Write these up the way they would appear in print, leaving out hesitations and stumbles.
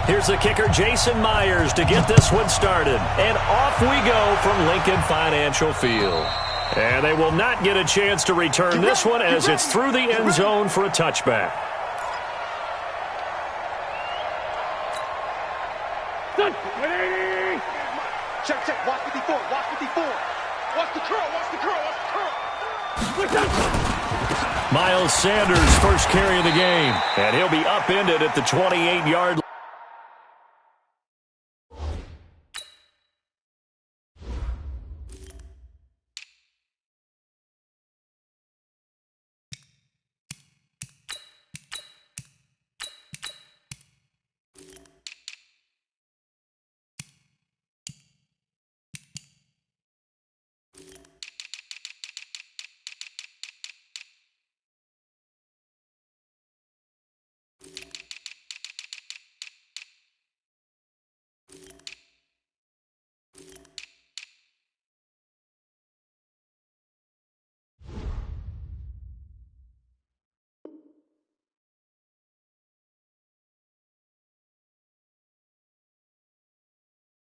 Here's the kicker, Jason Myers, to get this one started. And off we go from Lincoln Financial Field. And they will not get a chance to return this one as it's through the end zone for a touchback. Check. Watch 54. Watch 54. Watch the curl. Watch the curl. Watch the curl. Miles Sanders' first carry of the game. And he'll be upended at the 28-yard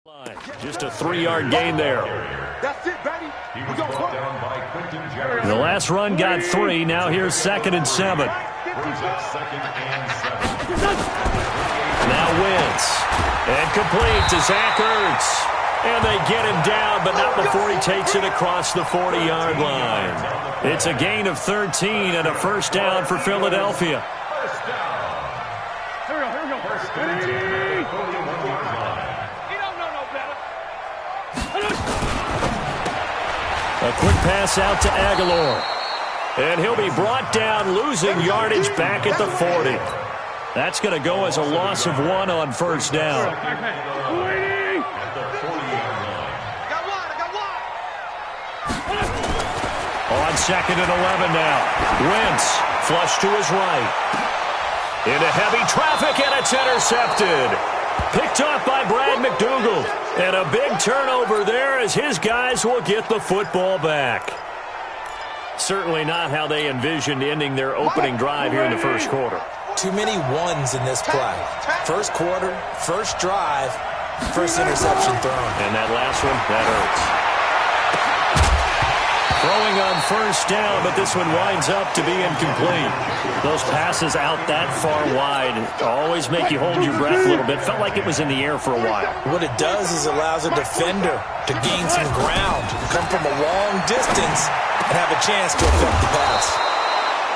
line. Just a 3-yard gain there. That's it, baby. The last run got 3. Now here's 2nd and 7. Now Wentz. And complete to Zach Ertz. And they get him down, but not before he takes it across the 40-yard line. It's a gain of 13 and a first down for Philadelphia. A quick pass out to Aguilar. And he'll be brought down, losing yardage back at the 40. That's going to go as a loss of 1 on first down. On 2nd and 11 now. Wentz, flush to his right. Into heavy traffic, and it's intercepted. Picked off by Brad McDougal. And a big turnover there as his guys will get the football back. Certainly not how they envisioned ending their opening drive here in the first quarter. Too many ones in this play. First quarter, first drive, first interception thrown. And that last one, that hurts. Throwing on first down, but this one winds up to be incomplete. Those passes out that far wide always make you hold your breath a little bit. Felt like it was in the air for a while. What it does is allows a defender to gain some ground, come from a long distance, and have a chance to affect the pass.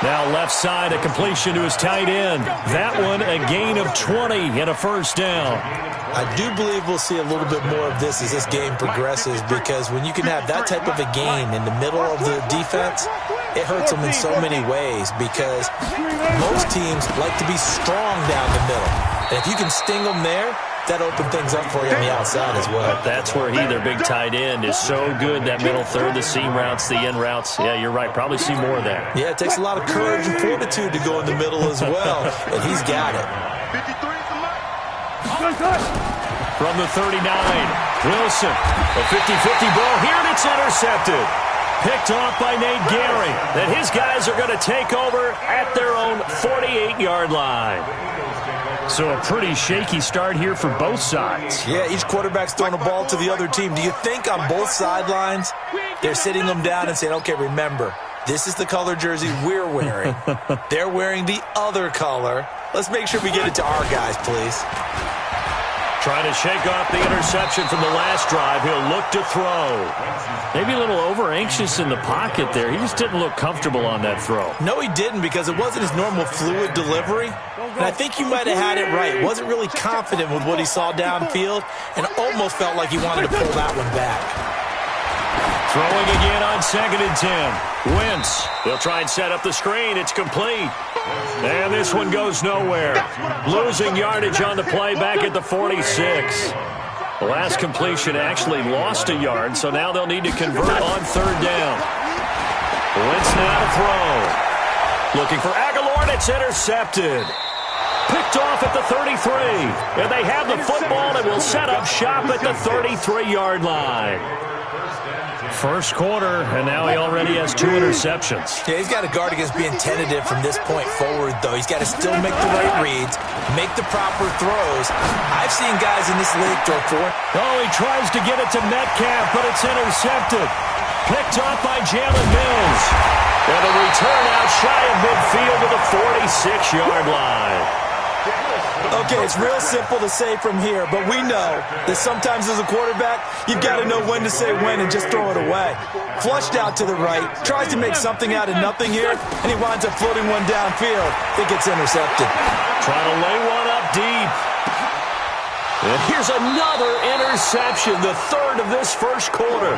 Now left side, a completion to his tight end. That one, a gain of 20 and a first down. I do believe we'll see a little bit more of this as this game progresses, because when you can have that type of a gain in the middle of the defense, it hurts them in so many ways, because most teams like to be strong down the middle. And if you can sting them there, that opens things up for you on the outside as well. That's where their big tight end, is so good, that middle third, the seam routes, the in routes. Yeah, you're right. Probably see more of that. Yeah, it takes a lot of courage and fortitude to go in the middle as well, and he's got it. From the 39, Wilson, a 50-50 ball here, and it's intercepted. Picked off by Nate Gehring. That his guys are going to take over at their own 48-yard line. So a pretty shaky start here for both sides. Yeah, each quarterback's throwing the ball to the other team. Do you think on both sidelines they're sitting them down and saying, okay, remember, this is the color jersey we're wearing. They're wearing the other color. Let's make sure we get it to our guys, please. Trying to shake off the interception from the last drive. He'll look to throw. Maybe a little over-anxious in the pocket there. He just didn't look comfortable on that throw. No, he didn't, because it wasn't his normal fluid delivery. And I think you might have had it right. Wasn't really confident with what he saw downfield, and almost felt like he wanted to pull that one back. Throwing again on 2nd and 10. Wentz. They'll try and set up the screen. It's complete. And this one goes nowhere. Losing yardage on the play back at the 46. The last completion actually lost a yard, so now they'll need to convert on 3rd down. Wentz now to throw. Looking for Aguilar, and it's intercepted. Picked off at the 33. And they have the football and will set up shop at the 33-yard line. First quarter, and now he already has 2 interceptions. Yeah, he's got to guard against being tentative from this point forward, though. He's got to still make the right reads, make the proper throws. I've seen guys in this league throw 4. Oh, he tries to get it to Metcalf, but it's intercepted. Picked off by Jalen Mills. And the return out shy of midfield to the 46-yard line. Okay, it's real simple to say from here, but we know that sometimes as a quarterback, you've got to know when to say when and just throw it away. Flushed out to the right, tries to make something out of nothing here, and he winds up floating one downfield. It gets intercepted. Trying to lay one up deep. And here's another interception, the third of this first quarter.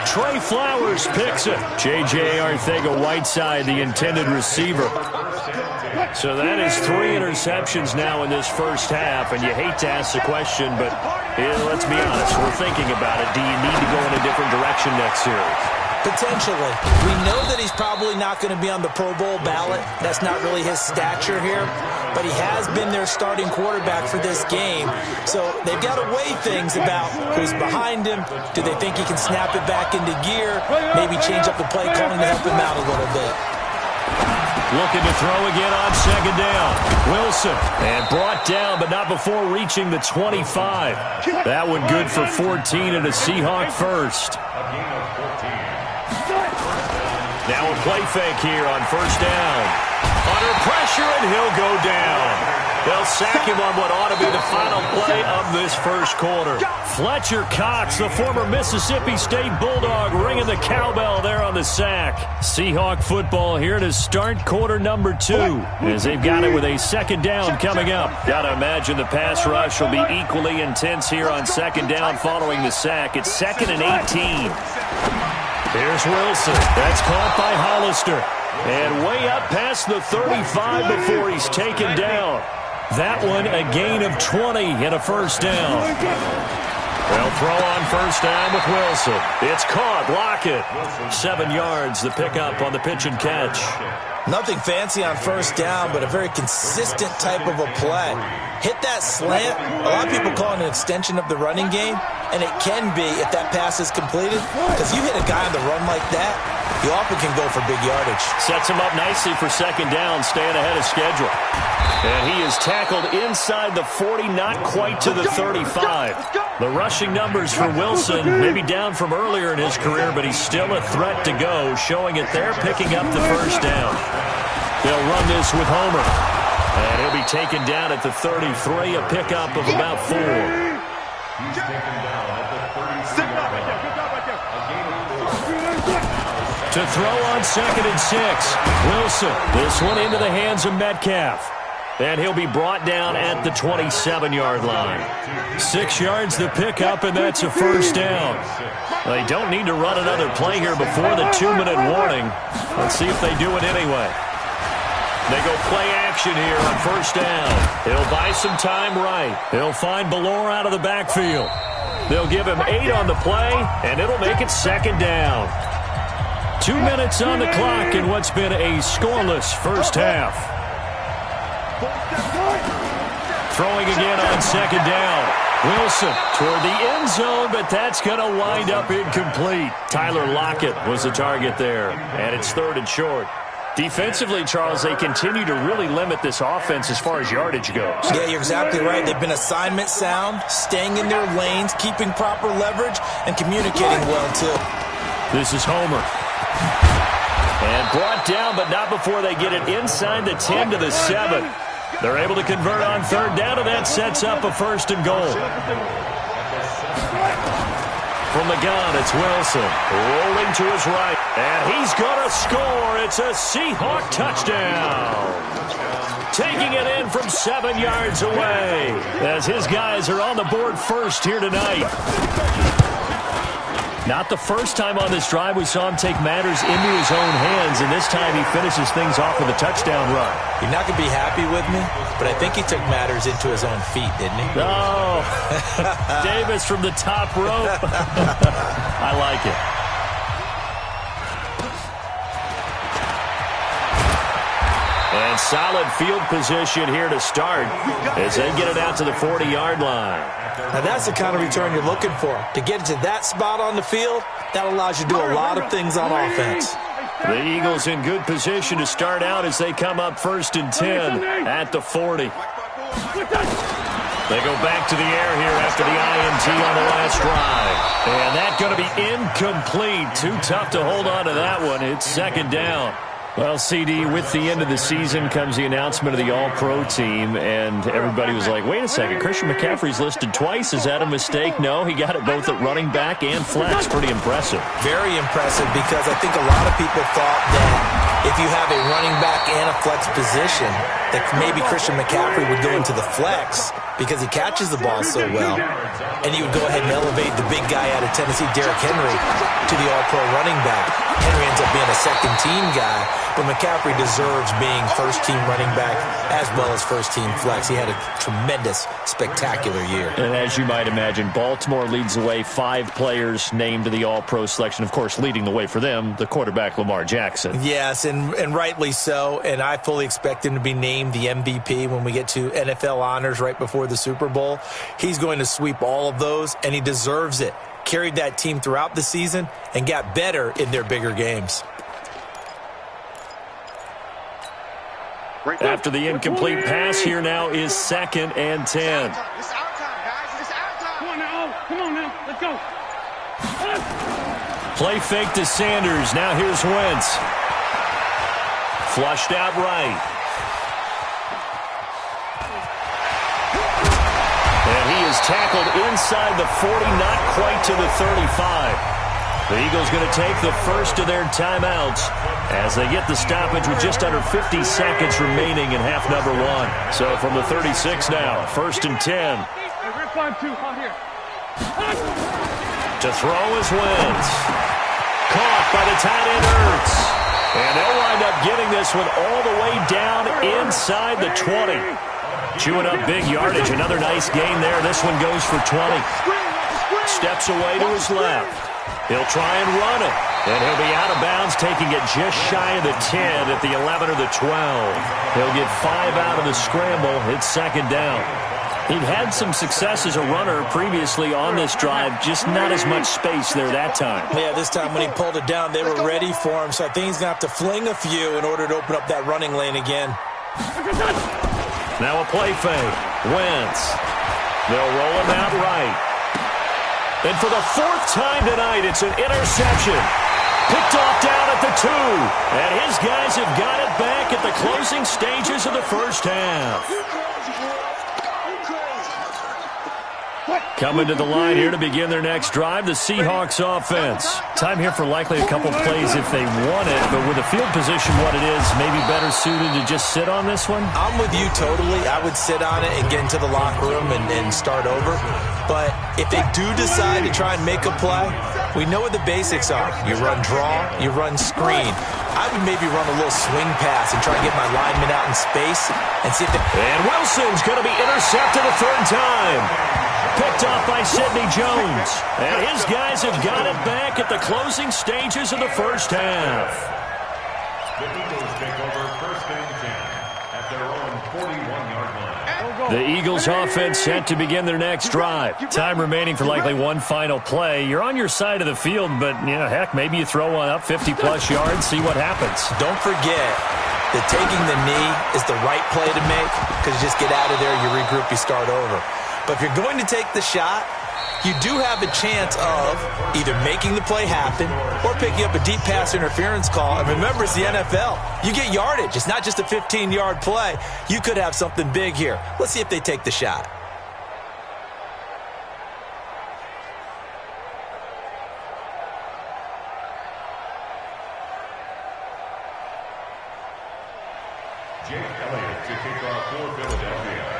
Trey Flowers picks it. J.J. Arcega-Whiteside, the intended receiver. So that is 3 interceptions now in this first half, and you hate to ask the question, but let's be honest, we're thinking about it. Do you need to go in a different direction next series? Potentially. We know that he's probably not going to be on the Pro Bowl ballot. That's not really his stature here, but he has been their starting quarterback for this game. So they've got to weigh things about who's behind him. Do they think he can snap it back into gear? Maybe change up the play calling to help him out a little bit. Looking to throw again on second down. Wilson, and brought down, but not before reaching the 25. That one good for 14 and a Seahawk first. Now a play fake here on first down. Under pressure, and he'll go down. They'll sack him on what ought to be the final play of this first quarter. Fletcher Cox, the former Mississippi State Bulldog, ringing the cowbell there on the sack. Seahawk football here to start quarter number 2, as they've got it with a second down coming up. Gotta imagine the pass rush will be equally intense here on second down following the sack. It's 2nd and 18. Here's Wilson. That's caught by Hollister. And way up past the 35 before he's taken down. That one a gain of 20 and a first down. They'll throw on first down with Wilson. It's caught. Lockett. 7 yards, the pickup on the pitch and catch. Nothing fancy on first down, but a very consistent type of a play. Hit that slant. A lot of people call it an extension of the running game, and it can be if that pass is completed, because you hit a guy on the run like that, you often can go for big yardage. Sets him up nicely for second down, staying ahead of schedule. And he is tackled inside the 40, not quite to the 35. The rushing numbers for Wilson, maybe down from earlier in his career, but he's still a threat to go, showing it there, picking up the first down. They'll run this with Homer. And he'll be taken down at the 33, a pickup of about 4. To throw on 2nd and 6. Wilson, this one into the hands of Metcalf. And he'll be brought down at the 27-yard line. 6 yards the pickup, and that's a first down. They don't need to run another play here before the 2-minute warning. Let's see if they do it anyway. They go play action here on first down. He'll buy some time right. He'll find Ballore out of the backfield. They'll give him 8 on the play, and it'll make it second down. 2 minutes on the clock in what's been a scoreless first half. Throwing again on second down. Wilson toward the end zone, but that's going to wind up incomplete. Tyler Lockett was the target there, and it's 3rd and short. Defensively, Charles, they continue to really limit this offense as far as yardage goes. Yeah, you're exactly right. They've been assignment sound, staying in their lanes, keeping proper leverage, and communicating well, too. This is Homer. And brought down, but not before they get it inside the 10 to the 7. They're able to convert on third down, and that sets up a 1st and goal. From the gun, it's Wilson, rolling to his right, and he's going to score. It's a Seahawk touchdown. Taking it in from 7 yards away, as his guys are on the board first here tonight. Not the first time on this drive we saw him take matters into his own hands, and this time he finishes things off with a touchdown run. You're not going to be happy with me, but I think he took matters into his own feet, didn't he? No. Davis from the top rope. I like it. And solid field position here to start as they get it out to the 40-yard line. Now that's the kind of return you're looking for. To get to that spot on the field, That allows you to do a lot of things on offense. The Eagles in good position to start out as they come up 1st and 10 at the 40. They go back to the air here after the INT on the last drive. And that's going to be incomplete. Too tough to hold on to that one. It's 2nd down. Well, CD, with the end of the season comes the announcement of the All-Pro team, and everybody was like, wait a second, Christian McCaffrey's listed twice. Is that a mistake? No, he got it both at running back and flex. Pretty impressive. Very impressive, because I think a lot of people thought that if you have a running back and a flex position, that maybe Christian McCaffrey would go into the flex because he catches the ball so well, and you would go ahead and elevate the big guy out of Tennessee, Derrick Henry, to the All-Pro running back. Henry ends up being a second-team guy, but McCaffrey deserves being first-team running back as well as first-team flex. He had a tremendous, spectacular year. And as you might imagine, Baltimore leads the way. 5 players named to the All-Pro selection. Of course, leading the way for them, the quarterback Lamar Jackson. Yes, and rightly so. And I fully expect him to be named the MVP when we get to NFL honors right before the Super Bowl. He's going to sweep all of those, and he deserves it. Carried that team throughout the season and got better in their bigger games. After the incomplete pass, here now is 2nd and 10. It's our time, guys. It's our time. Come on now. Come on now. Let's go. Play fake to Sanders. Now here's Wentz. Flushed out right. And he is tackled inside the 40, not quite to the 35. The Eagles going to take the first of their timeouts as they get the stoppage with just under 50 seconds remaining in half number 1. So from the 36 now, 1st and 10. Hey, we're 5-2 out here. To throw is Wentz. Caught by the tight end Ertz. And they'll wind up getting this one all the way down inside the 20. Chewing up big yardage. Another nice gain there. This one goes for 20. Steps away to his left. He'll try and run it. And he'll be out of bounds, taking it just shy of the 10 at the 11 or the 12. He'll get 5 out of the scramble. It's 2nd down. He'd had some success as a runner previously on this drive, just not as much space there that time. Yeah, this time when he pulled it down, they were ready for him, so I think he's going to have to fling a few in order to open up that running lane again. Now a play fake. Wentz. They'll roll him out right. And for the 4th time tonight, it's an interception. Picked off down at the 2. And his guys have got it back at the closing stages of the first half. Coming to the line here to begin their next drive, the Seahawks offense. Time here for likely a couple plays if they want it, but with the field position what it is, maybe better suited to just sit on this one? I'm with you totally. I would sit on it and get into the locker room and start over. But if they do decide to try and make a play, we know what the basics are. You run draw, you run screen. I would maybe run a little swing pass and try and get my lineman out in space and see if they... And Wilson's going to be intercepted a 3rd time. Picked off by Sidney Jones. And his guys have got it back at the closing stages of the first half. The Eagles take over 1st and 10 at their own 41-yard line. The Eagles offense set to begin their next drive. Time remaining for likely one final play. You're on your side of the field, but, you know, heck, maybe you throw one up 50-plus yards, see what happens. Don't forget that taking the knee is the right play to make, because you just get out of there, you regroup, you start over. But if you're going to take the shot, you do have a chance of either making the play happen or picking up a deep pass interference call. And remember, it's the NFL. You get yardage. It's not just a 15-yard play. You could have something big here. Let's see if they take the shot. Jake Elliott to kick off for Philadelphia.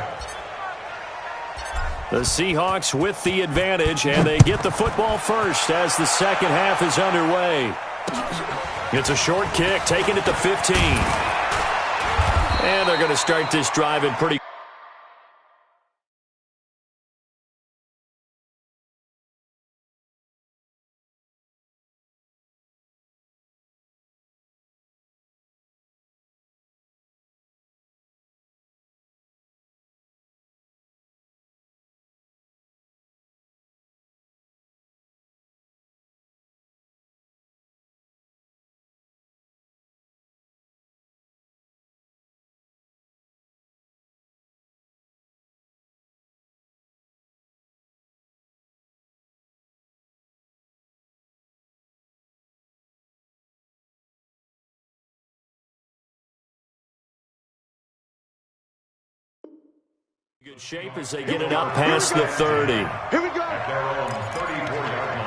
The Seahawks with the advantage, and they get the football first as the second half is underway. It's a short kick, taking it to 15. And they're going to start this drive in pretty Good shape as they get it up past the 30. Here we go. At their own 34-yard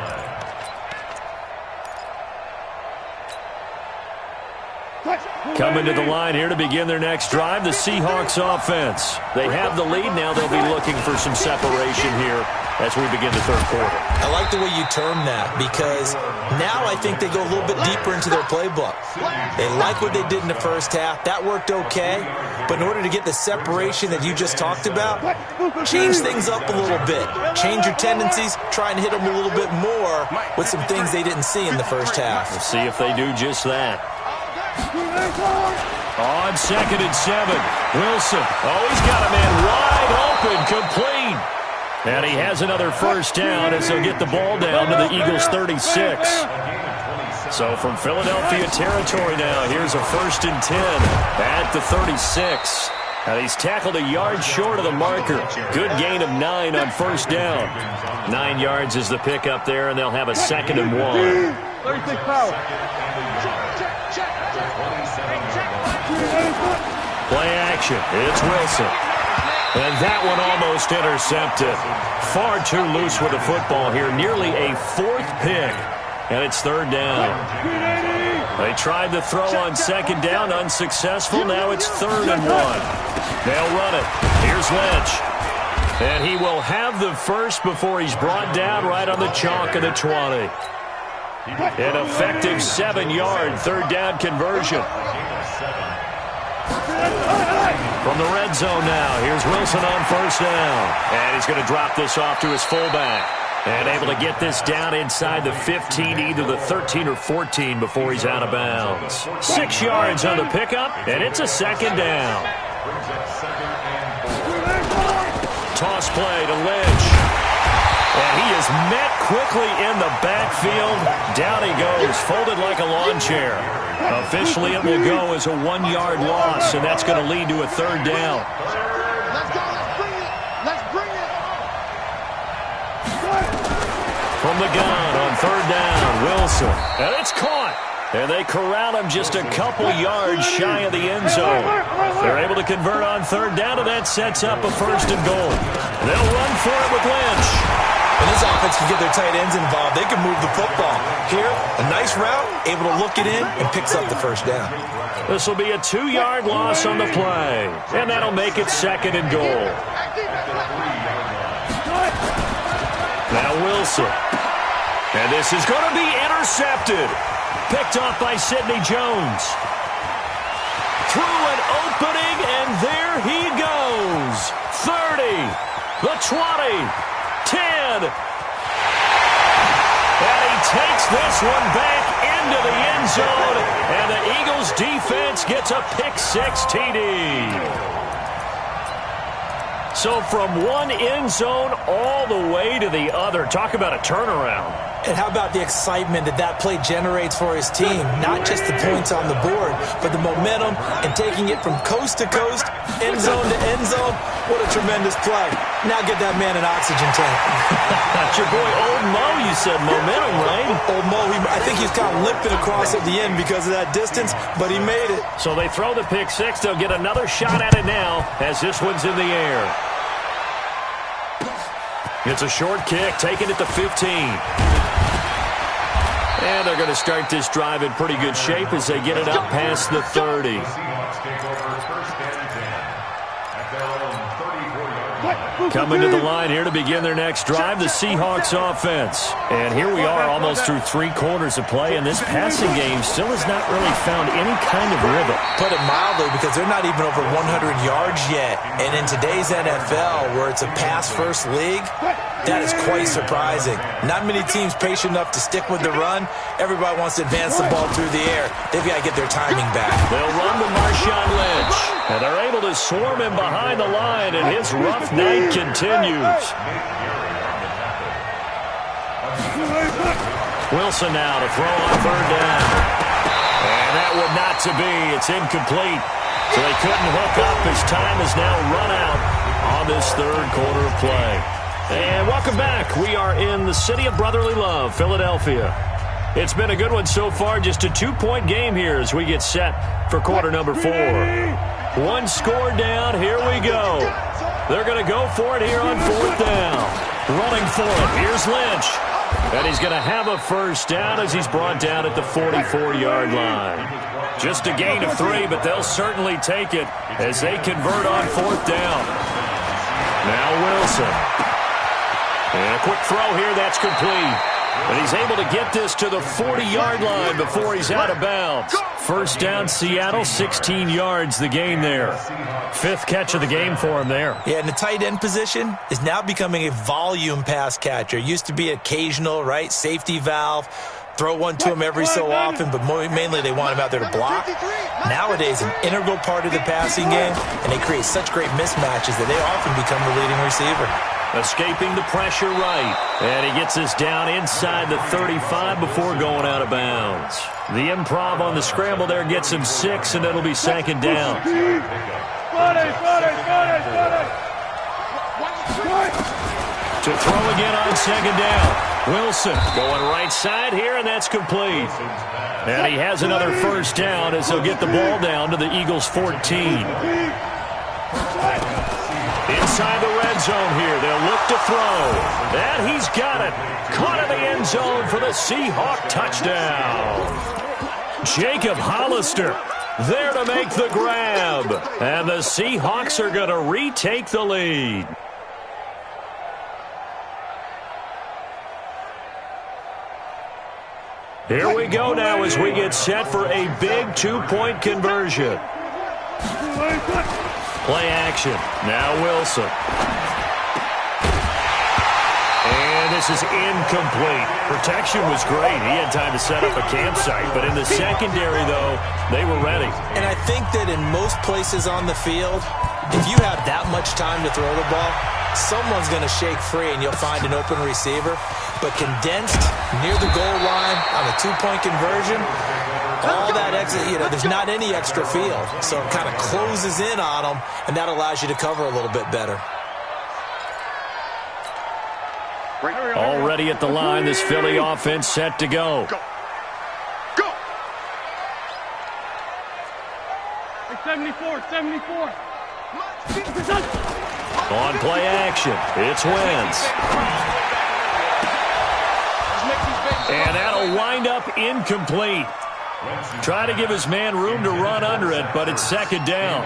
line. Coming to the line here to begin their next drive, the Seahawks offense. They have the lead now. They'll be looking for some separation here as we begin the third quarter. I like the way you term that because now I think they go a little bit deeper into their playbook. They like what they did in the first half. That worked okay. But in order to get the separation that you just talked about, change things up a little bit. Change your tendencies. Try and hit them a little bit more with some things they didn't see in the first half. We'll see if they do just that. On 2nd and 7, Wilson. Oh, he's got a man wide open, complete. And he has another first down as they'll get the ball down to the Eagles' 36. So from Philadelphia territory now, here's a 1st and 10 at the 36. And he's tackled a yard short of the marker. Good gain of 9 on first down. 9 yards is the pickup there, and they'll have a 2nd and 1. 36 power. Play action. It's Wilson. And that one almost intercepted. Far too loose with the football here. Nearly a 4th pick. And it's 3rd down. They tried to throw on 2nd down. Unsuccessful. Now it's 3rd and 1. They'll run it. Here's Lynch. And he will have the first before he's brought down right on the chalk of the 20. An effective 7-yard 3rd down conversion. From the red zone now, here's Wilson on first down. And he's going to drop this off to his fullback. And able to get this down inside the 15, either the 13 or 14 before he's out of bounds. 6 yards on the pickup, and it's a 2nd down. Toss play to Lynch. And he is met quickly in the backfield. Down he goes, folded like a lawn chair. Officially, it will go as a 1-yard loss, and that's going to lead to a 3rd down. Let's go. Let's bring it. Let's bring it. From the gun on 3rd down, Wilson. And it's caught. And they corral him just a couple yards shy of the end zone. They're able to convert on 3rd down, and that sets up a 1st and goal. They'll run for it with Lynch. And this offense can get their tight ends involved. They can move the football. Here, a nice route, able to look it in, and picks up the 1st down. This will be a 2-yard loss on the play. And that'll make it 2nd and goal. Now Wilson. And this is going to be intercepted. Picked off by Sidney Jones. Through an opening, and there he goes. 30, the 20. 10. And he takes this one back into the end zone. And the Eagles defense gets a pick-6 TD. So from one end zone all the way to the other. Talk about a turnaround. And how about the excitement that play generates for his team? Not just the points on the board, but the momentum and taking it from coast to coast, end zone to end zone. What a tremendous play. Now get that man an oxygen tank. That's your boy Old Mo, you said. Momentum, right? Old Mo, I think he's kind of limping across at the end because of that distance, but he made it. So they throw the pick-6. They'll get another shot at it now as this one's in the air. It's a short kick, taken at the 15. And they're going to start this drive in pretty good shape as they get it up past the 30. Seahawks take over 1st and 10 at their own 34-yard line. Coming to the line here to begin their next drive, the Seahawks offense. And here we are almost through 3 quarters of play, and this passing game still has not really found any kind of rhythm. Put it mildly, because they're not even over 100 yards yet. And in today's NFL, where it's a pass-first league, that is quite surprising. Not many teams patient enough to stick with the run. Everybody wants to advance the ball through the air. They've got to get their timing back. They'll run to Marshawn Lynch. And they're able to swarm him behind the line, and his rough night continues. Wilson now to throw on 3rd down. And that would not to be. It's incomplete. So they couldn't hook up. His time is now run out on this 3rd quarter of play. And welcome back. We are in the city of brotherly love, Philadelphia. It's been a good one so far. Just a 2-point game here as we get set for quarter number 4. 1 score down. Here we go. They're going to go for it here on 4th down. Running for it. Here's Lynch. And he's going to have a first down as he's brought down at the 44-yard line. Just a gain of 3, but they'll certainly take it as they convert on 4th down. Now Wilson. And a quick throw here. That's complete. And he's able to get this to the 40-yard line before he's out of bounds. First down, Seattle, 16 yards the gain there. 5th catch of the game for him there. Yeah, and the tight end position is now becoming a volume pass catcher. It used to be occasional, right, safety valve. Throw one to him every so often, but mainly they want him out there to block. Nowadays, an integral part of the passing game, and they create such great mismatches that they often become the leading receiver. Escaping the pressure right. And he gets this down inside the 35 before going out of bounds. The improv on the scramble there gets him 6, and it'll be 2nd down. To throw again on 2nd down. Wilson going right side here, and that's complete. And he has another first down as he'll get the ball down to the Eagles' 14. Inside the red zone here. They'll look to throw. And he's got it. Caught in the end zone for the Seahawk touchdown. Jacob Hollister there to make the grab. And the Seahawks are going to retake the lead. Here we go now as we get set for a big 2-point conversion. Play action. Now Wilson. And this is incomplete. Protection was great. He had time to set up a campsite. But in the secondary, though, they were ready. And I think that in most places on the field, if you have that much time to throw the ball, someone's going to shake free and you'll find an open receiver. But condensed near the goal line on a 2-point conversion, all that extra, there's not any extra field. So it kind of closes in on them, and that allows you to cover a little bit better. Already at the line, this Philly offense set to go. Go! 74. On play action, it's Wentz. And that'll wind up incomplete. Try to give his man room to run under it, but it's 2nd down.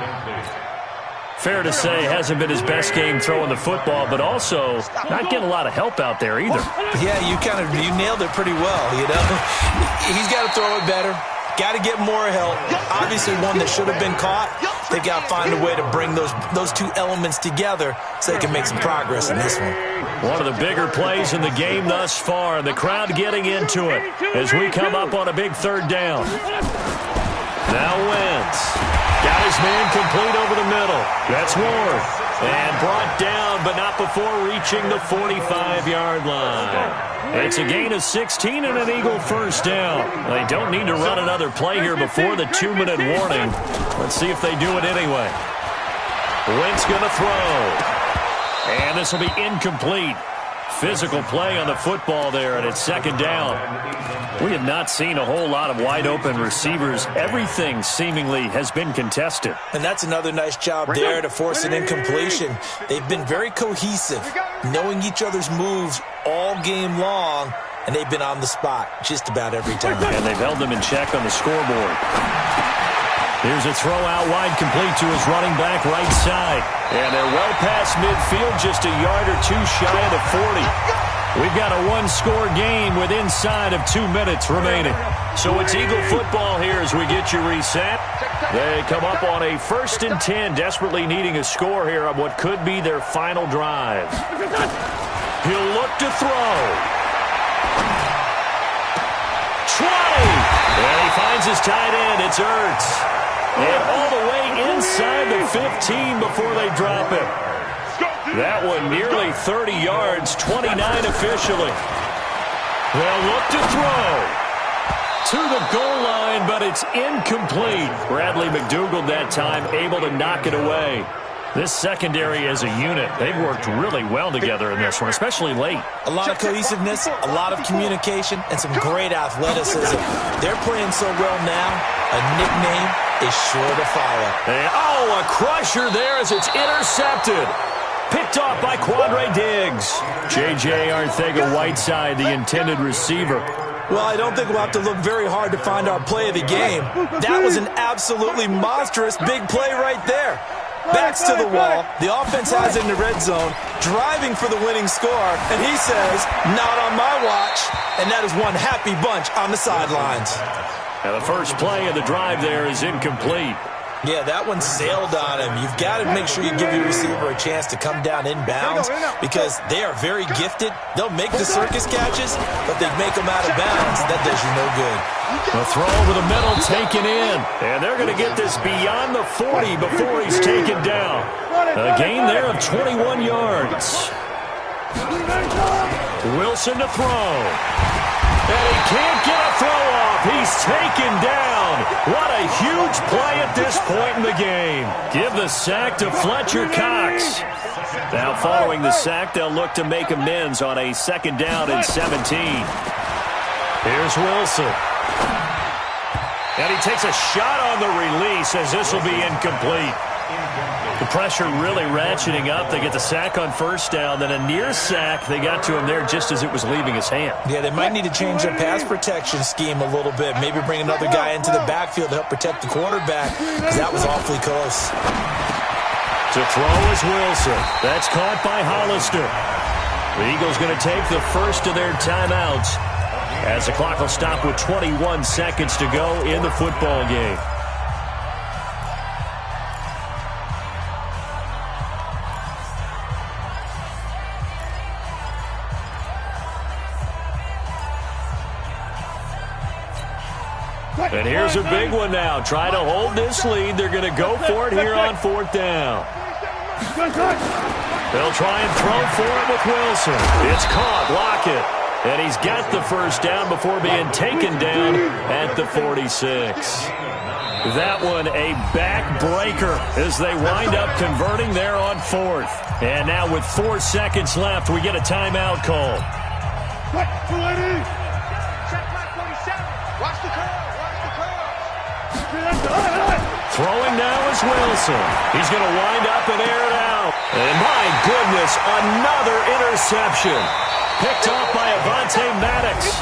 Fair to say, hasn't been his best game throwing the football, but also not getting a lot of help out there either. Yeah, you nailed it pretty well, He's got to throw it better. Got to get more help. Obviously one that should have been caught. They've got to find a way to bring those two elements together so they can make some progress in this one. One of the bigger plays in the game thus far, and the crowd getting into it as we come up on a big 3rd down. Now Wentz. Got his man complete over the middle. That's Ward. And brought down, but not before reaching the 45-yard line. It's a gain of 16 and an Eagle first down. They don't need to run another play here before the 2-minute warning. Let's see if they do it anyway. Wentz going to throw. And this will be incomplete. Physical play on the football there, and it's 2nd down. We have not seen a whole lot of wide-open receivers. Everything seemingly has been contested. And that's another nice job there to force an incompletion. They've been very cohesive, knowing each other's moves all game long, and they've been on the spot just about every time. And they've held them in check on the scoreboard. Here's a throw out wide, complete to his running back right side. And they're well past midfield, just a yard or two shy of the 40. We've got a one-score game with inside of 2 minutes remaining. So it's Eagle football here as we get you reset. They come up on a 1st and 10, desperately needing a score here on what could be their final drive. He'll look to throw. 20! And he finds his tight end. It's Ertz. And all the way inside the 15 before they drop it. That one nearly 30 yards, 29 officially. They'll look to throw to the goal line, but it's incomplete. Bradley McDougald that time able to knock it away. This secondary as a unit, they've worked really well together in this one, especially late. A lot of cohesiveness, a lot of communication, and some great athleticism. They're playing so well now, a nickname is sure to follow. And, a crusher there as it's intercepted. Picked off by Quandre Diggs. J.J. Arcega-Whiteside, the intended receiver. Well, I don't think we'll have to look very hard to find our play of the game. That was an absolutely monstrous big play right there. Backs to the wall. The offense has it in the red zone, driving for the winning score, and he says, not on my watch. And that is one happy bunch on the sidelines. Now the first play of the drive there is incomplete. Yeah, that one sailed on him. You've got to make sure you give your receiver a chance to come down inbounds because they are very gifted. They'll make the circus catches, but they make them out of bounds. That does you no good. The throw over the middle taken in, and they're going to get this beyond the 40 before he's taken down. A gain there of 21 yards. Wilson to throw. And he can't get a throw off. He's taken down. What a huge play at this point in the game. Give the sack to Fletcher Cox. Now following the sack, they'll look to make amends on a 2nd down and 17. Here's Wilson. And he takes a shot on the release as this will be incomplete. The pressure really ratcheting up. They get the sack on 1st down, then a near sack. They got to him there just as it was leaving his hand. Yeah, they might need to change their pass protection scheme a little bit. Maybe bring another guy into the backfield to help protect the quarterback, because that was awfully close. To throw is Wilson. That's caught by Hollister. The Eagles going to take the first of their timeouts as the clock will stop with 21 seconds to go in the football game. And here's a big one now. Try to hold this lead. They're going to go for it here on 4th down. They'll try and throw for it with Wilson. It's caught. Lockett. And he's got the 1st down before being taken down at the 46. That one a backbreaker as they wind up converting there on 4th. And now with 4 seconds left, we get a timeout call. Throwing now is Wilson. He's going to wind up and air it out. And my goodness, another interception. Picked off by Avonte Maddox.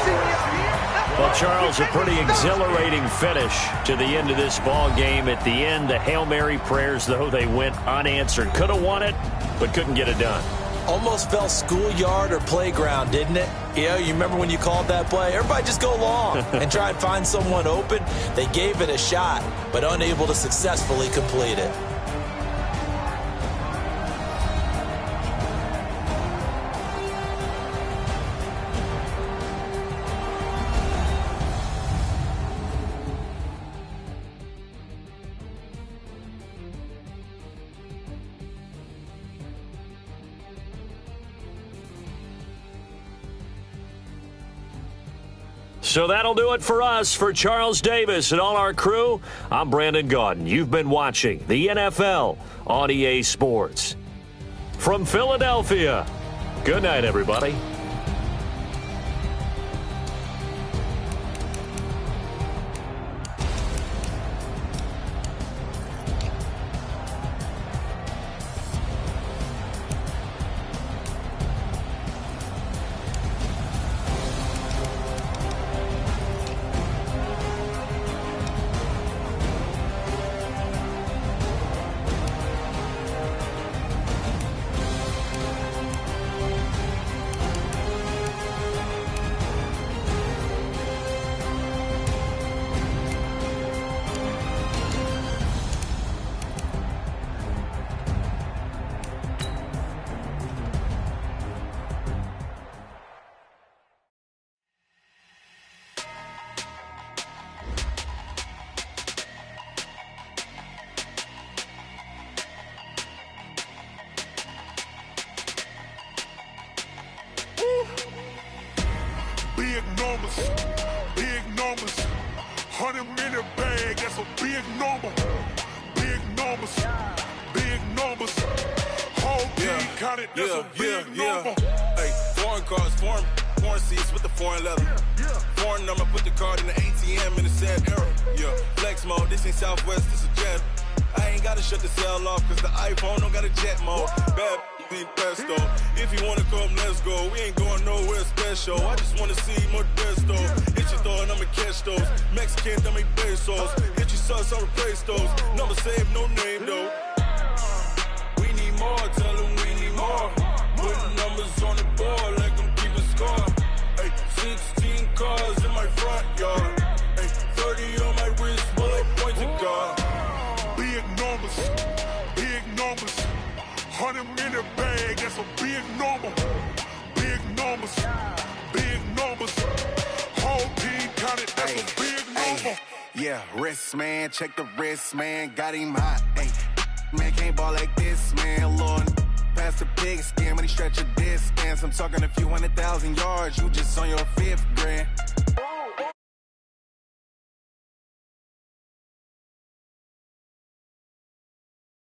Well, Charles, a pretty exhilarating finish to the end of this ball game. At the end, the Hail Mary prayers, though, they went unanswered. Could have won it, but couldn't get it done. Almost felt schoolyard or playground, didn't it? You remember when you called that play? Everybody just go long and try and find someone open. They gave it a shot, but unable to successfully complete it. So that'll do it for us. For Charles Davis and all our crew, I'm Brandon Gaudin. You've been watching the NFL on EA Sports. From Philadelphia, good night, everybody. Big numbers, 100-minute bag, that's a big number. Big numbers, whole team counted, that's a big number. Hey, foreign cars, foreign seats with the foreign leather. Foreign number, put the card in the ATM in the sad era. Yeah, flex mode, this ain't Southwest, this is jet. I ain't gotta shut the cell off, cause the iPhone don't got a jet mode. Bad be pesto. If you wanna come, let's go. We ain't going nowhere special. I just wanna see more desto. Hit your throw and I'ma catch those. Mexican, dummy pesos. Hit your sauce, I'll replace those. Number save, no name though. We need more, tell them we need more. Putting numbers on the board like I'm keeping score. Ay, 16 cars in my front yard. Ay, 30 on my wrist, bullet pointed guard. Big numbers, big numbers. 100 in the bag, that's a big number. Big numbers, big numbers. Whole team counted, that's a big number. Yeah, wrist man, check the wrist man, got him hot. Ay, man can't ball like this, man. Lord, past the pig skin when he stretch a distance. I'm talking a few 100,000 yards, you just on your 5th grand.